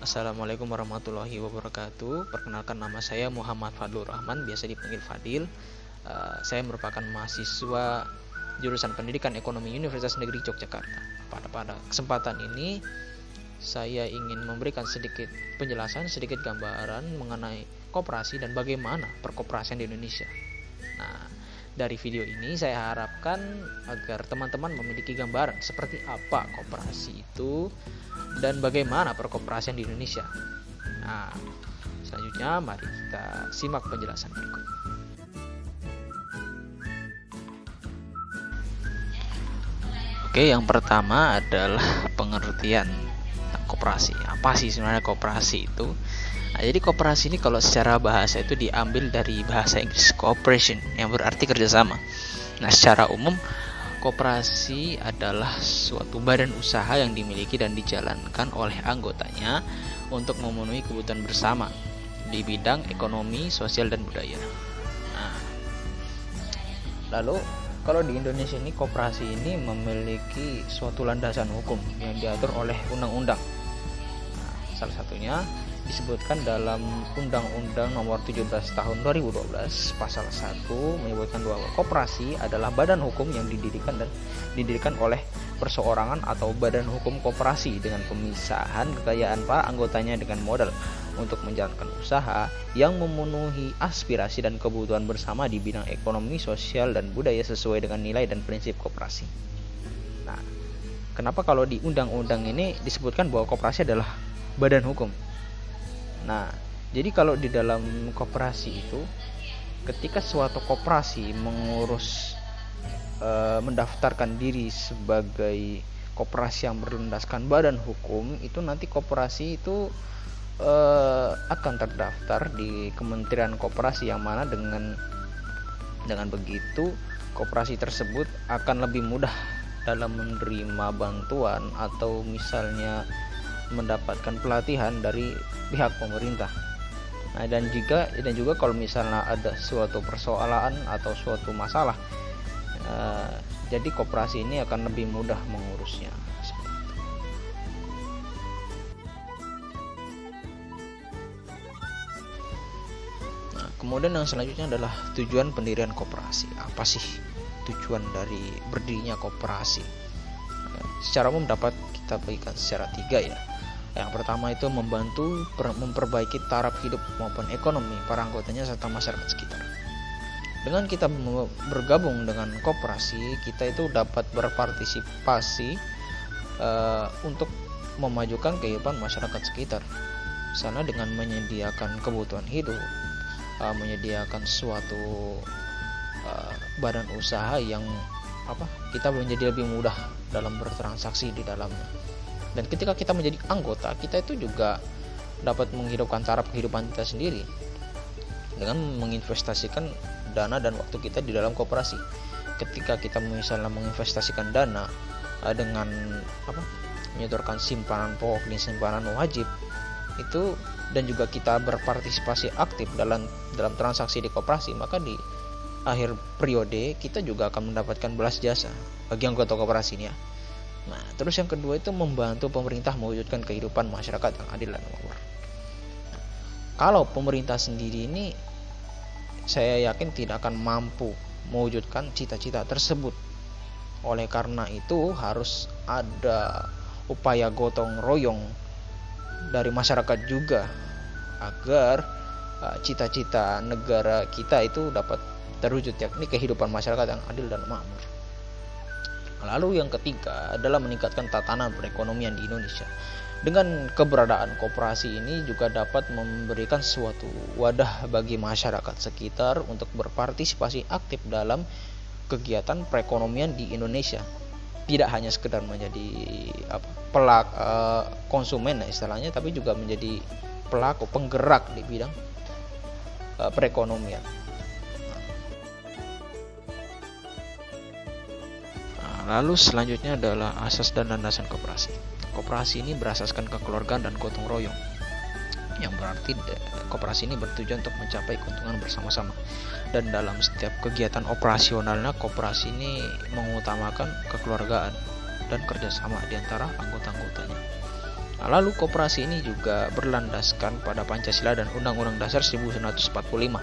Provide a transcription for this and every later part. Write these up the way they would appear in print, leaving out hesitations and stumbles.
Assalamualaikum warahmatullahi wabarakatuh. Perkenalkan, nama saya Muhammad Fadlur Rahman, biasa dipanggil Fadil. Saya merupakan mahasiswa jurusan Pendidikan Ekonomi Universitas Negeri Yogyakarta. Pada kesempatan ini saya ingin memberikan sedikit penjelasan, sedikit gambaran mengenai koperasi dan bagaimana perkoperasian di Indonesia. Nah, dari video ini saya harapkan agar teman-teman memiliki gambaran seperti apa koperasi itu dan bagaimana perkoperasian di Indonesia. Nah, selanjutnya mari kita simak penjelasan berikut. Oke, yang pertama adalah pengertian koperasi. Apa sih sebenarnya koperasi itu? Nah, jadi koperasi ini kalau secara bahasa itu diambil dari bahasa Inggris cooperation, yang berarti kerjasama. Nah, secara umum koperasi adalah suatu badan usaha yang dimiliki dan dijalankan oleh anggotanya untuk memenuhi kebutuhan bersama di bidang ekonomi, sosial, dan budaya. Nah, lalu kalau di Indonesia ini koperasi ini memiliki suatu landasan hukum yang diatur oleh undang-undang. Nah, salah satunya disebutkan dalam Undang-Undang Nomor 17 Tahun 2012 Pasal 1 menyebutkan bahwa koperasi adalah badan hukum yang didirikan oleh perseorangan atau badan hukum koperasi dengan pemisahan kekayaan para anggotanya dengan modal untuk menjalankan usaha yang memenuhi aspirasi dan kebutuhan bersama di bidang ekonomi, sosial, dan budaya sesuai dengan nilai dan prinsip koperasi. Nah, kenapa kalau di undang-undang ini disebutkan bahwa koperasi adalah badan hukum? Nah, jadi kalau di dalam koperasi itu, ketika suatu koperasi mendaftarkan diri sebagai koperasi yang berlandaskan badan hukum, itu nanti koperasi itu akan terdaftar di Kementerian Koperasi, yang mana dengan begitu koperasi tersebut akan lebih mudah dalam menerima bantuan atau misalnya mendapatkan pelatihan dari pihak pemerintah. Nah, dan juga kalau misalnya ada suatu persoalan atau suatu masalah, jadi koperasi ini akan lebih mudah mengurusnya. Nah, kemudian yang selanjutnya adalah tujuan pendirian koperasi. Apa sih tujuan dari berdirinya koperasi? Secara umum dapat kita bagikan secara 3 ya. Yang pertama itu membantu memperbaiki taraf hidup maupun ekonomi para anggotanya serta masyarakat sekitar. Dengan kita bergabung dengan koperasi, kita itu dapat berpartisipasi untuk memajukan kehidupan masyarakat sekitar. Misalnya dengan menyediakan kebutuhan hidup, menyediakan suatu badan usaha yang kita menjadi lebih mudah dalam bertransaksi di dalamnya. Dan ketika kita menjadi anggota, kita itu juga dapat menghidupkan taraf kehidupan kita sendiri dengan menginvestasikan dana dan waktu kita di dalam koperasi. Ketika kita misalnya menginvestasikan dana dengan menyetorkan simpanan pokok dan simpanan wajib itu, dan juga kita berpartisipasi aktif dalam transaksi di koperasi, maka di akhir periode kita juga akan mendapatkan balas jasa bagi anggota koperasi ini ya. Nah, terus yang kedua itu membantu pemerintah mewujudkan kehidupan masyarakat yang adil dan makmur. Kalau pemerintah sendiri ini, saya yakin tidak akan mampu mewujudkan cita-cita tersebut. Oleh karena itu harus ada upaya gotong royong dari masyarakat juga agar cita-cita negara kita itu dapat terwujud, yakni kehidupan masyarakat yang adil dan makmur. Lalu yang ketiga adalah meningkatkan tatanan perekonomian di Indonesia. Dengan keberadaan koperasi ini juga dapat memberikan suatu wadah bagi masyarakat sekitar untuk berpartisipasi aktif dalam kegiatan perekonomian di Indonesia. Tidak hanya sekedar menjadi konsumen istilahnya, tapi juga menjadi pelaku penggerak di bidang perekonomian. Lalu selanjutnya adalah asas dan landasan koperasi. Koperasi ini berasaskan kekeluargaan dan gotong royong, yang berarti koperasi ini bertujuan untuk mencapai keuntungan bersama-sama. Dan dalam setiap kegiatan operasionalnya, koperasi ini mengutamakan kekeluargaan dan kerjasama di antara anggota-anggotanya. Nah, lalu koperasi ini juga berlandaskan pada Pancasila dan Undang-Undang Dasar 1945.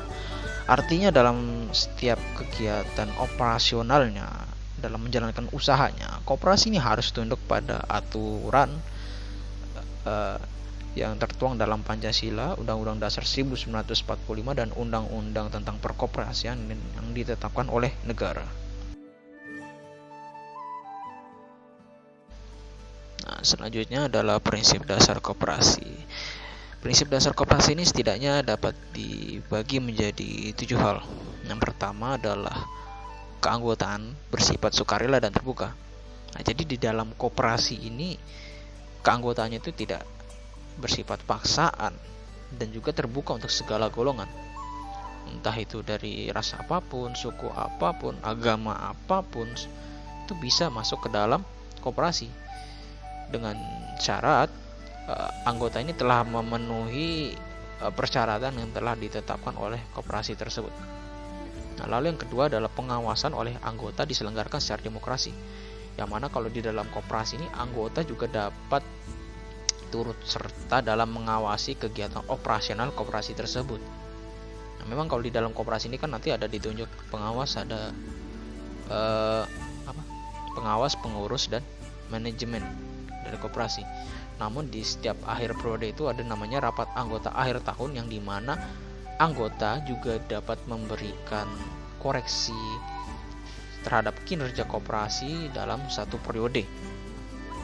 Artinya dalam setiap kegiatan operasionalnya, dalam menjalankan usahanya, koperasi ini harus tunduk pada aturan yang tertuang dalam Pancasila, Undang-Undang Dasar 1945 dan Undang-Undang tentang Perkoperasian yang ditetapkan oleh negara. Nah, selanjutnya adalah prinsip dasar koperasi. Prinsip dasar koperasi ini setidaknya dapat dibagi menjadi 7 hal. Yang pertama adalah keanggotaan bersifat sukarela dan terbuka. Nah, jadi di dalam koperasi ini keanggotaannya itu tidak bersifat paksaan dan juga terbuka untuk segala golongan. Entah itu dari ras apapun, suku apapun, agama apapun, itu bisa masuk ke dalam koperasi dengan syarat anggota ini telah memenuhi persyaratan yang telah ditetapkan oleh koperasi tersebut. Nah, lalu yang kedua adalah pengawasan oleh anggota diselenggarakan secara demokrasi. Yang mana kalau di dalam koperasi ini anggota juga dapat turut serta dalam mengawasi kegiatan operasional koperasi tersebut. Nah, memang kalau di dalam koperasi ini kan nanti ada ditunjuk pengawas, ada pengawas, pengurus dan manajemen dari koperasi. Namun di setiap akhir periode itu ada namanya rapat anggota akhir tahun, yang dimana anggota juga dapat memberikan koreksi terhadap kinerja koperasi dalam satu periode.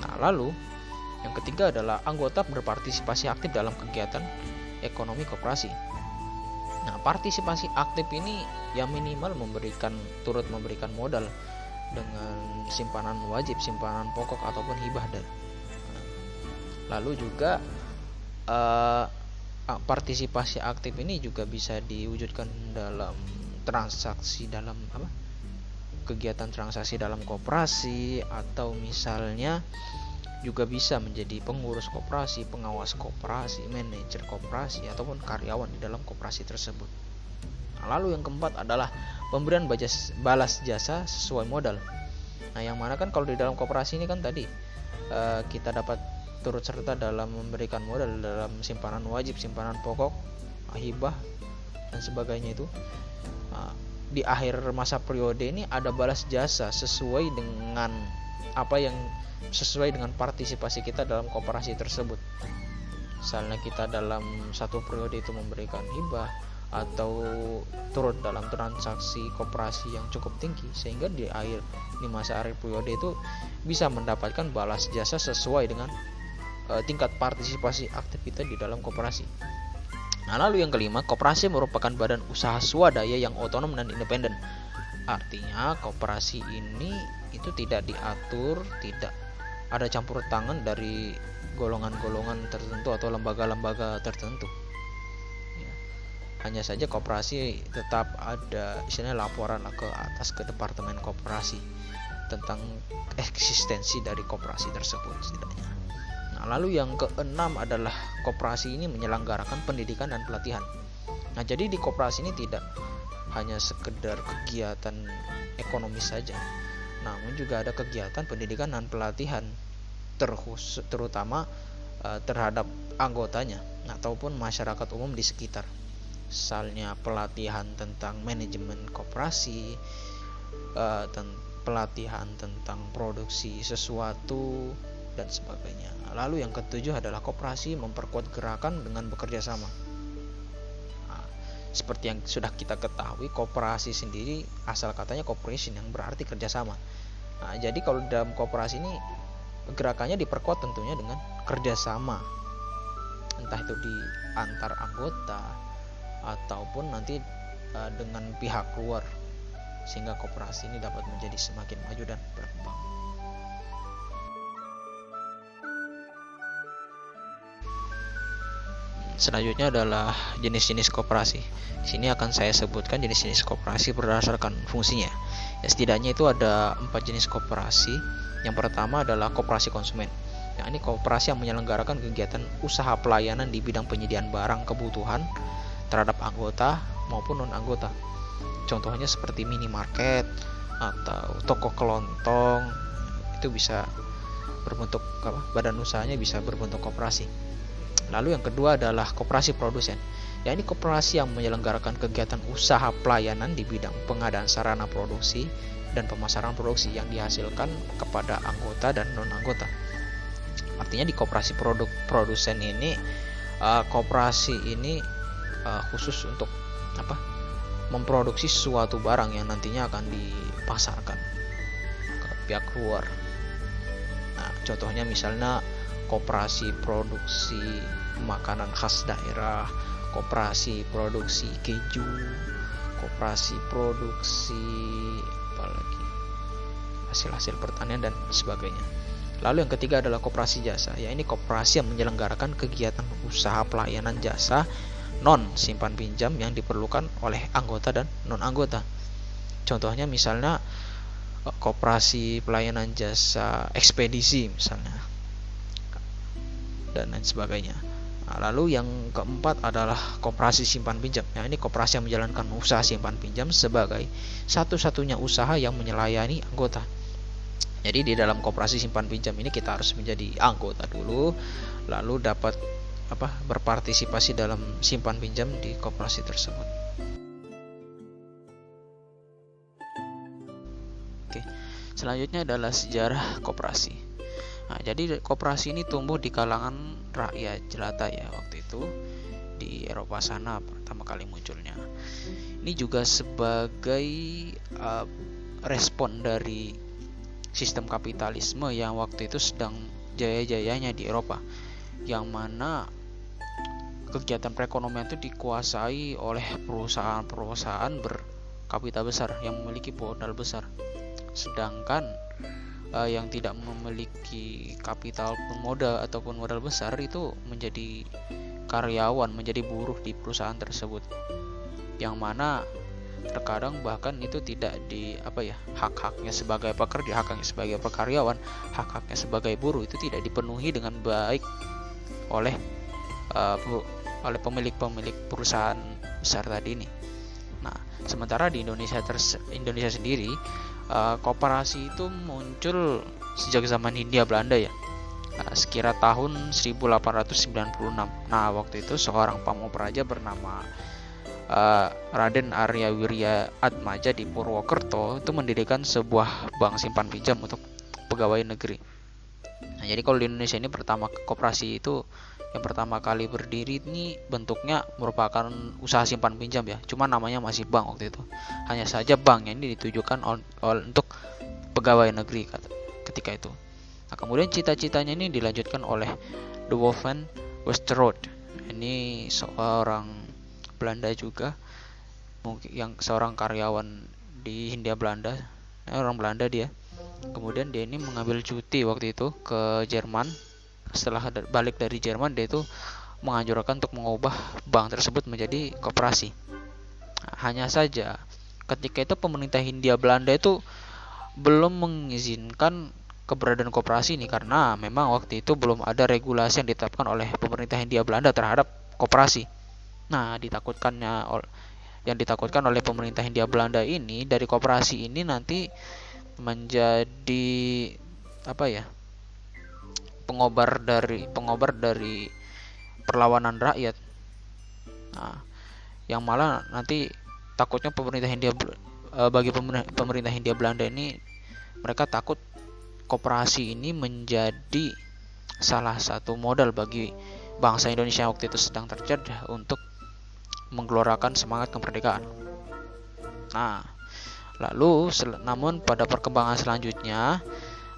Nah, lalu yang ketiga adalah anggota berpartisipasi aktif dalam kegiatan ekonomi koperasi. Nah, partisipasi aktif ini yang minimal turut memberikan modal dengan simpanan wajib, simpanan pokok ataupun hibah. Lalu juga partisipasi aktif ini juga bisa diwujudkan dalam transaksi dalam kegiatan transaksi dalam koperasi, atau misalnya juga bisa menjadi pengurus koperasi, pengawas koperasi, manajer koperasi, ataupun karyawan di dalam koperasi tersebut. Nah, lalu yang keempat adalah pemberian balas jasa sesuai modal. Nah, yang mana kan kalau di dalam koperasi ini kan tadi kita dapat turut serta dalam memberikan modal dalam simpanan wajib, simpanan pokok, hibah dan sebagainya itu. Nah, di akhir masa periode ini ada balas jasa sesuai dengan partisipasi kita dalam koperasi tersebut. Misalnya kita dalam satu periode itu memberikan hibah atau turut dalam transaksi koperasi yang cukup tinggi, sehingga di masa akhir periode itu bisa mendapatkan balas jasa sesuai dengan tingkat partisipasi aktif kita di dalam koperasi. Nah, lalu yang kelima, koperasi merupakan badan usaha swadaya yang otonom dan independen. Artinya koperasi ini itu tidak diatur, tidak ada campur tangan dari golongan-golongan tertentu atau lembaga-lembaga tertentu. Hanya saja koperasi tetap ada istilahnya laporan ke atas ke departemen koperasi tentang eksistensi dari koperasi tersebut setidaknya. Nah, lalu yang keenam adalah koperasi ini menyelenggarakan pendidikan dan pelatihan. Nah, jadi di koperasi ini tidak hanya sekedar kegiatan ekonomis saja, namun juga ada kegiatan pendidikan dan pelatihan terutama terhadap anggotanya ataupun masyarakat umum di sekitar. Misalnya pelatihan tentang manajemen koperasi, pelatihan tentang produksi sesuatu dan sebagainya. Lalu yang ketujuh adalah koperasi memperkuat gerakan dengan bekerja sama. Nah, seperti yang sudah kita ketahui, koperasi sendiri asal katanya cooperation, yang berarti kerjasama. Nah, jadi kalau dalam koperasi ini gerakannya diperkuat tentunya dengan kerjasama, entah itu di antar anggota ataupun nanti dengan pihak luar, sehingga koperasi ini dapat menjadi semakin maju dan berkembang. Selanjutnya adalah jenis-jenis koperasi. Di sini akan saya sebutkan jenis-jenis koperasi berdasarkan fungsinya. Ya, setidaknya itu ada 4 jenis koperasi. Yang pertama adalah koperasi konsumen. Nah, ini koperasi yang menyelenggarakan kegiatan usaha pelayanan di bidang penyediaan barang kebutuhan terhadap anggota maupun non-anggota. Contohnya seperti minimarket atau toko kelontong, itu bisa berbentuk badan usahanya bisa berbentuk koperasi. Lalu yang kedua adalah koperasi produsen. Ya, ini koperasi yang menyelenggarakan kegiatan usaha pelayanan di bidang pengadaan sarana produksi dan pemasaran produksi yang dihasilkan kepada anggota dan non-anggota. Artinya di koperasi produsen ini, koperasi ini khusus untuk memproduksi suatu barang yang nantinya akan dipasarkan ke pihak luar. Nah, contohnya misalnya koperasi produksi makanan khas daerah, koperasi produksi keju, koperasi produksi apalagi hasil-hasil pertanian dan sebagainya. Lalu yang ketiga adalah koperasi jasa. Ya, ini koperasi yang menyelenggarakan kegiatan usaha pelayanan jasa non simpan pinjam yang diperlukan oleh anggota dan non-anggota. Contohnya misalnya koperasi pelayanan jasa ekspedisi misalnya, dan lain sebagainya. Nah, lalu yang keempat adalah koperasi simpan pinjam. Nah, ini koperasi yang menjalankan usaha simpan pinjam sebagai satu-satunya usaha yang melayani anggota. Jadi di dalam koperasi simpan pinjam ini kita harus menjadi anggota dulu, lalu dapat berpartisipasi dalam simpan pinjam di koperasi tersebut. Oke, selanjutnya adalah sejarah koperasi. Nah, jadi koperasi ini tumbuh di kalangan rakyat jelata ya waktu itu di Eropa sana pertama kali munculnya. Ini juga sebagai respon dari sistem kapitalisme yang waktu itu sedang jaya-jayanya di Eropa, yang mana kegiatan perekonomian itu dikuasai oleh perusahaan-perusahaan berkapital besar yang memiliki modal besar, sedangkan yang tidak memiliki kapital modal ataupun modal besar itu menjadi karyawan, menjadi buruh di perusahaan tersebut, yang mana terkadang bahkan itu tidak di hak-haknya sebagai pekerja, hak-haknya sebagai karyawan, hak-haknya sebagai buruh itu tidak dipenuhi dengan baik oleh pemilik perusahaan besar tadi ini. Nah, sementara di Indonesia sendiri, koperasi itu muncul sejak zaman Hindia Belanda ya, sekira tahun 1896. Nah, waktu itu seorang pamokraja bernama Raden Arya Wirya Atmaja di Purwokerto itu mendirikan sebuah bank simpan pinjam untuk pegawai negeri. Nah, jadi kalau di Indonesia ini koperasi itu yang pertama kali berdiri ini bentuknya merupakan usaha simpan pinjam ya, cuma namanya masih bank waktu itu. Hanya saja banknya ini ditujukan untuk pegawai negeri ketika itu. Nah, kemudian cita-citanya ini dilanjutkan oleh De Wolf van Westerhout. Ini seorang Belanda juga, mungkin yang seorang karyawan di Hindia Belanda, orang Belanda dia. Kemudian dia ini mengambil cuti waktu itu ke Jerman. Setelah balik dari Jerman, dia itu menganjurkan untuk mengubah bank tersebut menjadi koperasi. Nah, hanya saja ketika itu pemerintah Hindia Belanda itu belum mengizinkan keberadaan koperasi ini, karena memang waktu itu belum ada regulasi yang ditetapkan oleh pemerintah Hindia Belanda terhadap koperasi. Nah, yang ditakutkan oleh pemerintah Hindia Belanda ini, dari koperasi ini nanti menjadi pengobar dari perlawanan rakyat. Nah, yang malah nanti takutnya bagi pemerintah Hindia Belanda ini, mereka takut koperasi ini menjadi salah satu modal bagi bangsa Indonesia waktu itu sedang terjajah untuk menggelorakan semangat kemerdekaan. Nah, namun pada perkembangan selanjutnya,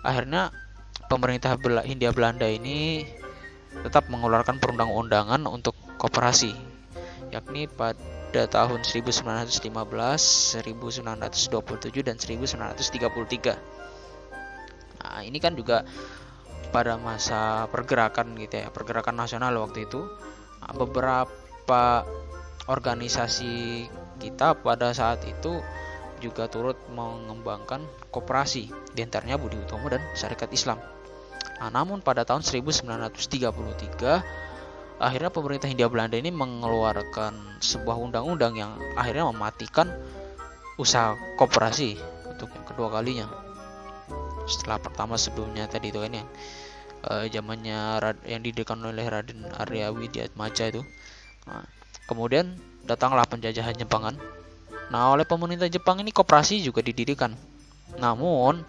akhirnya pemerintah Hindia Belanda ini tetap mengeluarkan perundang-undangan untuk koperasi, yakni pada tahun 1915, 1927 dan 1933. Nah, ini kan juga pada masa pergerakan pergerakan nasional waktu itu. Nah, beberapa organisasi kita pada saat itu juga turut mengembangkan koperasi, diantaranya Budi Utomo dan Syarikat Islam. Nah, namun pada tahun 1933 akhirnya pemerintah Hindia Belanda ini mengeluarkan sebuah undang-undang yang akhirnya mematikan usaha koperasi untuk yang kedua kalinya. setelah pertama sebelumnya tadi itu kan yang zamannya yang didirikan oleh Raden Arya Widyatmaja itu. Nah, kemudian datanglah penjajahan Jepang kan. Nah, oleh pemerintah Jepang ini koperasi juga didirikan. Namun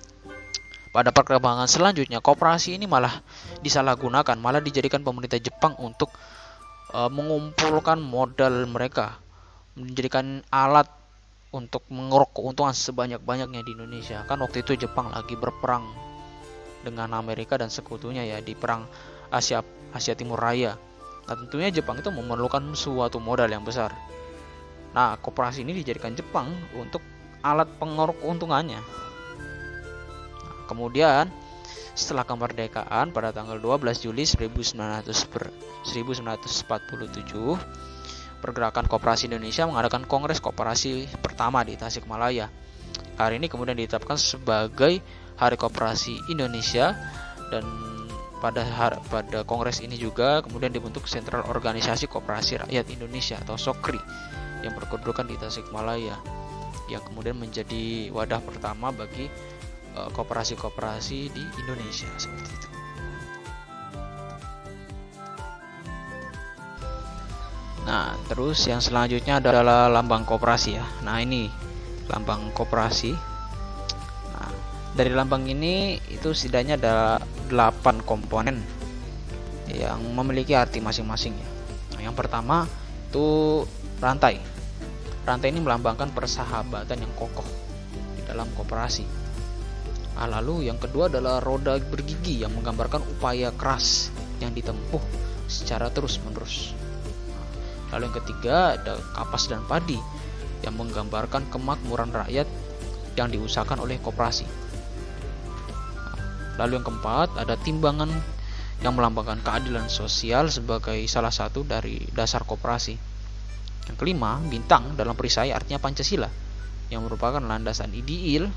pada perkembangan selanjutnya koperasi ini malah disalahgunakan, malah dijadikan pemerintah Jepang untuk mengumpulkan modal mereka, menjadikan alat untuk mengeruk keuntungan sebanyak-banyaknya di Indonesia. Kan waktu itu Jepang lagi berperang dengan Amerika dan sekutunya ya di perang Asia Timur Raya. Nah, tentunya Jepang itu memerlukan suatu modal yang besar. Nah, koperasi ini dijadikan Jepang untuk alat pengeruk keuntungannya. Nah, kemudian setelah kemerdekaan pada tanggal 12 Juli 1947, Pergerakan Koperasi Indonesia mengadakan Kongres Koperasi pertama di Tasikmalaya. Hari ini kemudian ditetapkan sebagai Hari Koperasi Indonesia, dan pada kongres ini juga kemudian dibentuk Sentral Organisasi Koperasi Rakyat Indonesia atau SOKRI yang berkedudukan di Tasikmalaya, yang kemudian menjadi wadah pertama bagi koperasi-koperasi di Indonesia seperti itu. Nah, terus yang selanjutnya adalah lambang koperasi ya. Nah, ini lambang koperasi. Nah, dari lambang ini itu setidaknya ada 8 komponen yang memiliki arti masing-masing ya. Nah, yang pertama itu rantai. Rantai ini melambangkan persahabatan yang kokoh di dalam koperasi. Nah, lalu yang kedua adalah roda bergigi yang menggambarkan upaya keras yang ditempuh secara terus-menerus. Lalu yang ketiga ada kapas dan padi yang menggambarkan kemakmuran rakyat yang diusahakan oleh koperasi. Lalu yang keempat ada timbangan yang melambangkan keadilan sosial sebagai salah satu dari dasar koperasi. Yang kelima, bintang dalam perisai artinya Pancasila yang merupakan landasan ideal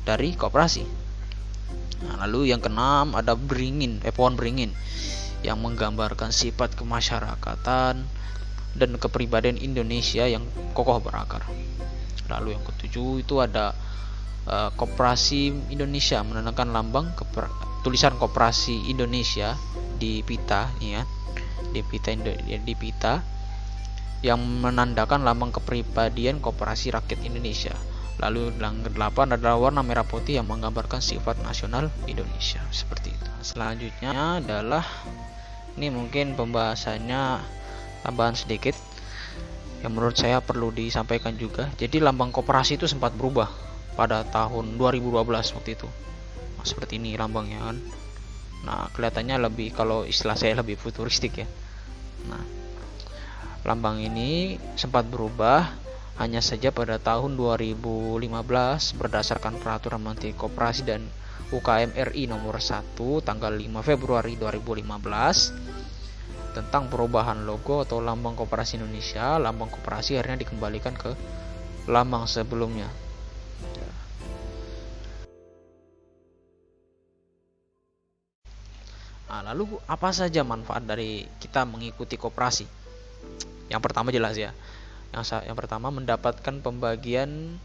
dari koperasi. Nah, lalu yang keenam ada pohon beringin yang menggambarkan sifat kemasyarakatan dan kepribadian Indonesia yang kokoh berakar. Lalu yang ketujuh itu ada Koperasi Indonesia menandakan lambang tulisan Koperasi Indonesia di pita ya, di pita yang menandakan lambang kepribadian Koperasi Rakyat Indonesia. Lalu yang kedelapan adalah warna merah putih yang menggambarkan sifat nasional Indonesia seperti itu. Selanjutnya adalah ini mungkin pembahasannya tambahan sedikit yang menurut saya perlu disampaikan juga. Jadi lambang koperasi itu sempat berubah pada tahun 2012 waktu itu. Nah, seperti ini lambangnya kan. Nah, kelihatannya lebih, kalau istilah saya lebih futuristik ya. Nah, lambang ini sempat berubah hanya saja pada tahun 2015 berdasarkan peraturan Menteri Koperasi dan UKM RI nomor 1 tanggal 5 Februari 2015 tentang perubahan logo atau lambang Koperasi Indonesia. Lambang koperasi akhirnya dikembalikan ke lambang sebelumnya. Nah, lalu apa saja manfaat dari kita mengikuti koperasi? Yang pertama jelas ya. Yang pertama mendapatkan pembagian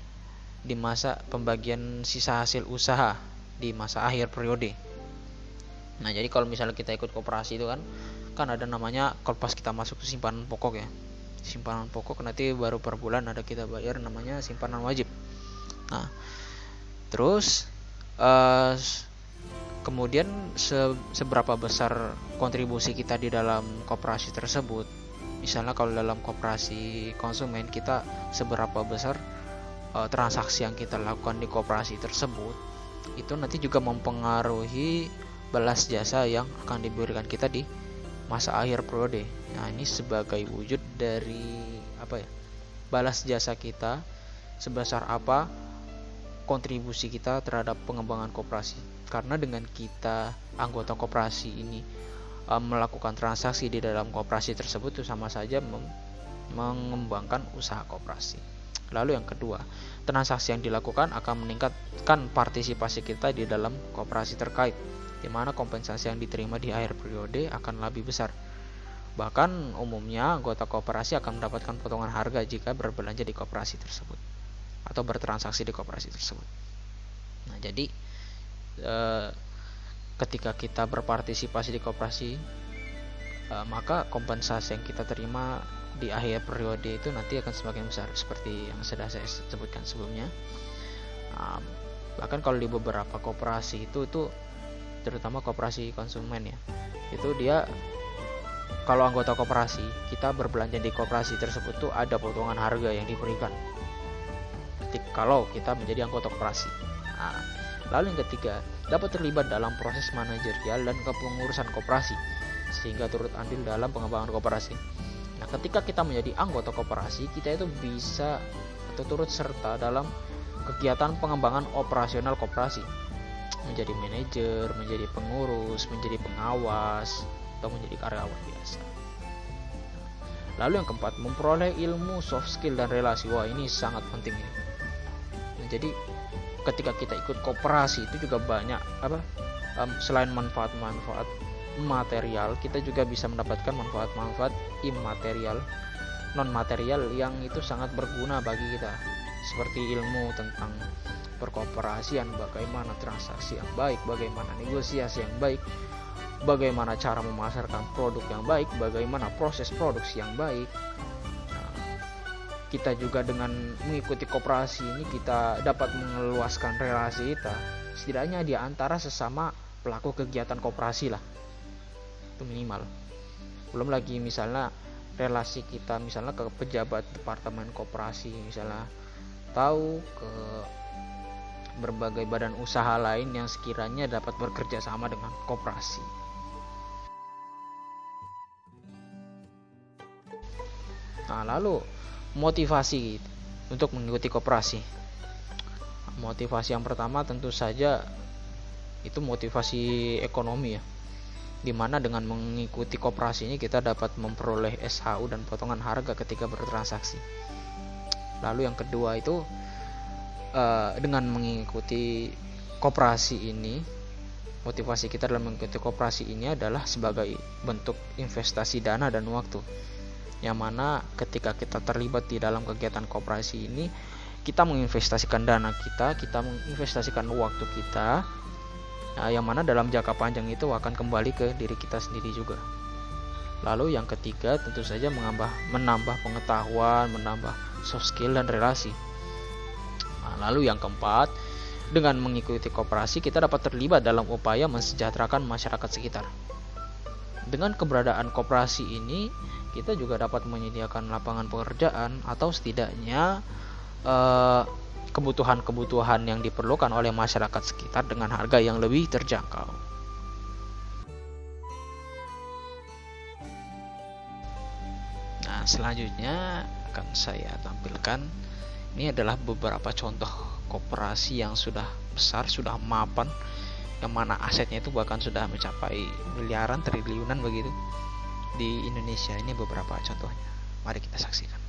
sisa hasil usaha di masa akhir periode. Nah, jadi kalau misalnya kita ikut koperasi itu kan ada namanya, kalau pas kita masuk ke simpanan pokok ya. Simpanan pokok nanti baru per bulan ada kita bayar namanya simpanan wajib. Nah, terus kemudian seberapa besar kontribusi kita di dalam koperasi tersebut. Misalnya kalau dalam koperasi konsumen kita seberapa besar transaksi yang kita lakukan di koperasi tersebut, itu nanti juga mempengaruhi balas jasa yang akan diberikan kita di masa akhir periode. Nah, ini sebagai wujud dari balas jasa kita, sebesar apa kontribusi kita terhadap pengembangan koperasi. Karena dengan kita anggota koperasi ini melakukan transaksi di dalam koperasi tersebut, itu sama saja mengembangkan usaha koperasi. Lalu yang kedua, transaksi yang dilakukan akan meningkatkan partisipasi kita di dalam koperasi terkait, di mana kompensasi yang diterima di akhir periode akan lebih besar. Bahkan umumnya anggota koperasi akan mendapatkan potongan harga jika berbelanja di koperasi tersebut atau bertransaksi di koperasi tersebut. Nah, jadi ketika kita berpartisipasi di koperasi, maka kompensasi yang kita terima di akhir periode itu nanti akan semakin besar, seperti yang sudah saya sebutkan sebelumnya. Bahkan kalau di beberapa koperasi itu terutama koperasi konsumen ya, itu dia kalau anggota koperasi, kita berbelanja di koperasi tersebut tuh ada potongan harga yang diberikan kalau kita menjadi anggota koperasi. Lalu yang ketiga, dapat terlibat dalam proses manajerial dan kepengurusan koperasi sehingga turut andil dalam pengembangan koperasi. Nah, ketika kita menjadi anggota koperasi, kita itu bisa atau turut serta dalam kegiatan pengembangan operasional koperasi, menjadi manajer, menjadi pengurus, menjadi pengawas, atau menjadi karyawan biasa. Lalu yang keempat, memperoleh ilmu, soft skill, dan relasi. Wah, ini sangat penting ini. Nah, jadi ketika kita ikut koperasi itu juga banyak selain manfaat-manfaat material, kita juga bisa mendapatkan manfaat-manfaat immaterial, non material yang itu sangat berguna bagi kita, seperti ilmu tentang perkoperasian, bagaimana transaksi yang baik, bagaimana negosiasi yang baik, bagaimana cara memasarkan produk yang baik, bagaimana proses produksi yang baik. Kita juga dengan mengikuti koperasi ini kita dapat meluaskan relasi kita, setidaknya di antara sesama pelaku kegiatan koperasi lah, itu minimal. Belum lagi misalnya relasi kita misalnya ke pejabat departemen koperasi, misalnya tahu ke berbagai badan usaha lain yang sekiranya dapat bekerja sama dengan koperasi. Nah, lalu motivasi untuk mengikuti koperasi. Motivasi yang pertama tentu saja itu motivasi ekonomi ya, dimana dengan mengikuti koperasi ini kita dapat memperoleh SHU dan potongan harga ketika bertransaksi. Lalu yang kedua itu dengan mengikuti koperasi ini, motivasi kita dalam mengikuti koperasi ini adalah sebagai bentuk investasi dana dan waktu, yang mana ketika kita terlibat di dalam kegiatan koperasi ini, kita menginvestasikan dana kita menginvestasikan waktu kita, yang mana dalam jangka panjang itu akan kembali ke diri kita sendiri juga. Lalu yang ketiga tentu saja menambah pengetahuan, menambah soft skill dan relasi. Lalu yang keempat, dengan mengikuti koperasi kita dapat terlibat dalam upaya mensejahterakan masyarakat sekitar. Dengan keberadaan koperasi ini, kita juga dapat menyediakan lapangan pekerjaan atau setidaknya kebutuhan-kebutuhan yang diperlukan oleh masyarakat sekitar dengan harga yang lebih terjangkau. Nah, selanjutnya akan saya tampilkan, ini adalah beberapa contoh koperasi yang sudah besar, sudah mapan, yang mana asetnya itu bahkan sudah mencapai miliaran, triliunan begitu di Indonesia. Ini beberapa contohnya, mari kita saksikan.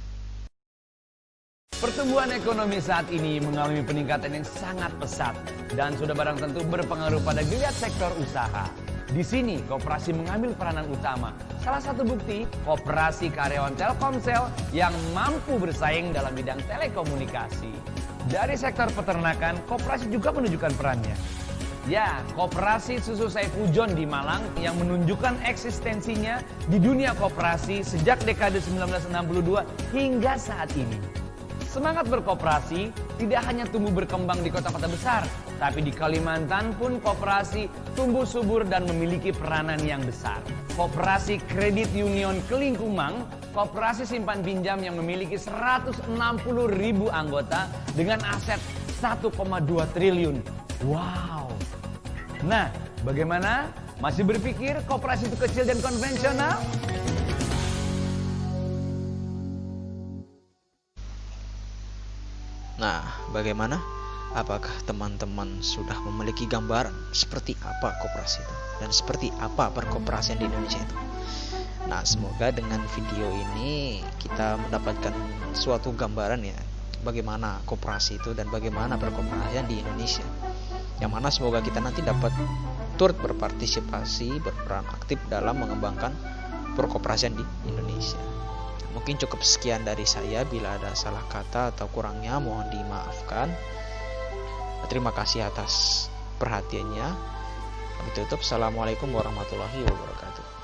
Pertumbuhan ekonomi saat ini mengalami peningkatan yang sangat pesat dan sudah barang tentu berpengaruh pada geliat sektor usaha. Di sini koperasi mengambil peranan utama. Salah satu bukti, koperasi karyawan Telkomsel yang mampu bersaing dalam bidang telekomunikasi. Dari sektor peternakan, koperasi juga menunjukkan perannya. Ya, koperasi Susu Saifujon di Malang yang menunjukkan eksistensinya di dunia koperasi sejak dekade 1962 hingga saat ini. Semangat berkoperasi tidak hanya tumbuh berkembang di kota-kota besar, tapi di Kalimantan pun koperasi tumbuh subur dan memiliki peranan yang besar. Koperasi Kredit Union Kelingkumang, koperasi simpan pinjam yang memiliki 160.000 anggota dengan aset 1,2 triliun. Wow. Nah, bagaimana? Masih berpikir koperasi itu kecil dan konvensional? Nah, bagaimana? Apakah teman-teman sudah memiliki gambaran seperti apa koperasi itu dan seperti apa perkoperasian di Indonesia itu? Nah, semoga dengan video ini kita mendapatkan suatu gambaran ya, bagaimana koperasi itu dan bagaimana perkoperasian di Indonesia. Yang mana semoga kita nanti dapat turut berpartisipasi, berperan aktif dalam mengembangkan perkoperasian di Indonesia. Mungkin cukup sekian dari saya. Bila ada salah kata atau kurangnya mohon dimaafkan. Terima kasih atas perhatiannya. Kami tutup. Assalamualaikum warahmatullahi wabarakatuh.